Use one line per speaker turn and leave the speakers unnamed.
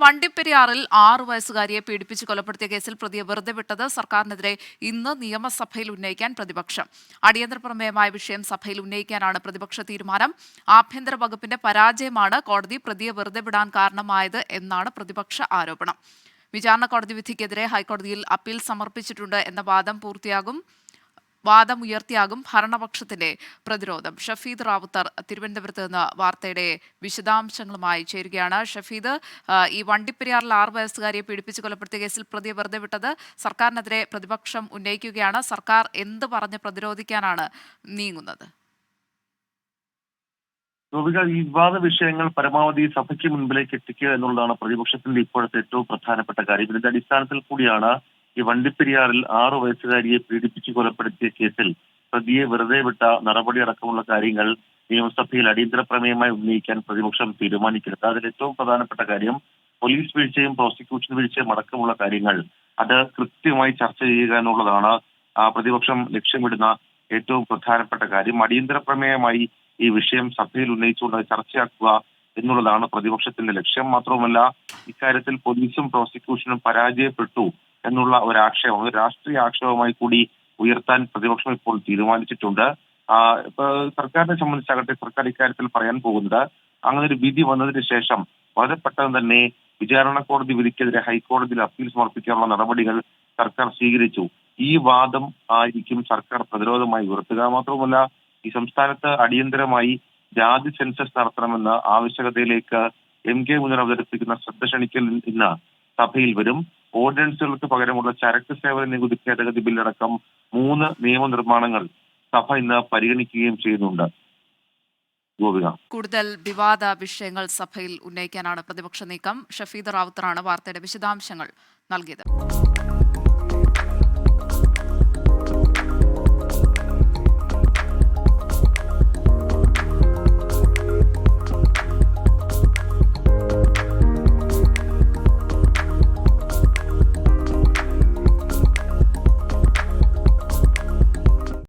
വണ്ടിപ്പെരിയാറിൽ 6 വയസ്സുകാരിയെ പീഡിപ്പിച്ച് കൊലപ്പെടുത്തിയ കേസിൽ പ്രതിയെ വെറുതെ വിട്ടത് സർക്കാരിനെതിരെ ഇന്ന് നിയമസഭയിൽ ഉന്നയിക്കാൻ പ്രതിപക്ഷം. അടിയന്തര പ്രമേയമായ വിഷയം സഭയിൽ ഉന്നയിക്കാനാണ് പ്രതിപക്ഷ തീരുമാനം. ആഭ്യന്തര വകുപ്പിന്റെ പരാജയമാണ് കോടതി പ്രതിയെ വെറുതെ വിടാൻ കാരണമായത് എന്നാണ് പ്രതിപക്ഷ ആരോപണം. വിചാരണ കോടതി വിധിക്കെതിരെ ഹൈക്കോടതിയിൽ അപ്പീൽ സമർപ്പിച്ചിട്ടുണ്ട് എന്ന വാദമുയർത്തിയാകും ഭരണപക്ഷത്തിന്റെ പ്രതിരോധം. ഷഫീദ് റാവുത്തർ തിരുവനന്തപുരത്ത് നിന്ന് വാർത്തയുടെ വിശദാംശങ്ങളുമായി ചേരുകയാണ്. ഷഫീദ്, ഈ വണ്ടിപ്പെരിയാറിൽ 6 വയസ്സുകാരിയെ പീഡിപ്പിച്ച് കൊലപ്പെടുത്തിയ കേസിൽ പ്രതിയെ വെറുതെ വിട്ടത് സർക്കാരിനെതിരെ പ്രതിപക്ഷം ഉന്നയിക്കുകയാണ്. സർക്കാർ എന്ത് പറഞ്ഞ് പ്രതിരോധിക്കാനാണ് നീങ്ങുന്നത്?
ഈ വിവാദ വിഷയങ്ങൾ പരമാവധി സഭയ്ക്ക് മുൻപിലേക്ക് എത്തിക്കുക എന്നുള്ളതാണ് പ്രതിപക്ഷത്തിന്റെ ഇപ്പോഴത്തെ ഏറ്റവും പ്രധാനപ്പെട്ട കാര്യം. ഇതിന്റെ അടിസ്ഥാനത്തിൽ കൂടിയാണ് ഈ വണ്ടിപ്പെരിയാറിൽ 6 വയസ്സുകാരിയെ പീഡിപ്പിച്ച് കൊലപ്പെടുത്തിയ കേസിൽ പ്രതിയെ വെറുതെ വിട്ട നടപടി അടക്കമുള്ള കാര്യങ്ങൾ നിയമസഭയിൽ അടിയന്തര പ്രമേയമായി ഉന്നയിക്കാൻ പ്രതിപക്ഷം തീരുമാനിക്കുന്നത്. അതിൽ ഏറ്റവും പ്രധാനപ്പെട്ട കാര്യം പോലീസ് വീഴ്ചയും പ്രോസിക്യൂഷൻ വീഴ്ചയും അടക്കമുള്ള കാര്യങ്ങൾ അത് കൃത്യമായി ചർച്ച ചെയ്യുക എന്നുള്ളതാണ് പ്രതിപക്ഷം ലക്ഷ്യമിടുന്ന ഏറ്റവും പ്രധാനപ്പെട്ട കാര്യം. അടിയന്തര പ്രമേയമായി ഈ വിഷയം സഭയിൽ ഉന്നയിച്ചുകൊണ്ട് ചർച്ചയാക്കുക എന്നുള്ളതാണ് പ്രതിപക്ഷത്തിന്റെ ലക്ഷ്യം. മാത്രവുമല്ല, ഇക്കാര്യത്തിൽ പോലീസും പ്രോസിക്യൂഷനും പരാജയപ്പെട്ടു എന്നുള്ള ഒരു ആക്ഷേപം, ഒരു രാഷ്ട്രീയ ആക്ഷേപമായി കൂടി ഉയർത്താൻ പ്രതിപക്ഷം ഇപ്പോൾ തീരുമാനിച്ചിട്ടുണ്ട്. സർക്കാരിനെ സംബന്ധിച്ചാകട്ടെ, സർക്കാർ ഇക്കാര്യത്തിൽ പറയാൻ പോകുന്നത് അങ്ങനെ ഒരു വിധി വന്നതിന് ശേഷം വളരെ പെട്ടെന്ന് തന്നെ വിചാരണ കോടതി വിധിക്കെതിരെ ഹൈക്കോടതിയിൽ അപ്പീൽ സമർപ്പിക്കാനുള്ള നടപടികൾ സർക്കാർ സ്വീകരിച്ചു. ഈ വാദം ആയിരിക്കും സർക്കാർ പ്രതിരോധമായി ഉയർത്തുക. മാത്രവുമല്ല, ഈ സംസ്ഥാനത്ത് അടിയന്തരമായി ജാതി സെൻസസ് നടത്തണമെന്ന ആവശ്യകതയിലേക്ക് MK മുന്നർ അവതരിപ്പിക്കുന്ന ശ്രദ്ധ ക്ഷണിക്കൽ ഇന്ന് സഭയിൽ വരും. ഓർഡിനൻസുകൾക്ക് പകരമുള്ള ചരക്ക് സേവന നികുതി ഭേദഗതി ബില്ലടക്കം 3 നിയമനിർമ്മാണങ്ങൾ സഭ ഇന്ന് പരിഗണിക്കുകയും ചെയ്യുന്നുണ്ട്. ഗോപിക,
കൂടുതൽ വിവാദ വിഷയങ്ങൾ സഭയിൽ ഉന്നയിക്കാനാണ് പ്രതിപക്ഷ നീക്കം. ഷഫീദ് റാവുത്തറാണ് വാർത്തയുടെ വിശദാംശങ്ങൾ നൽകിയത്.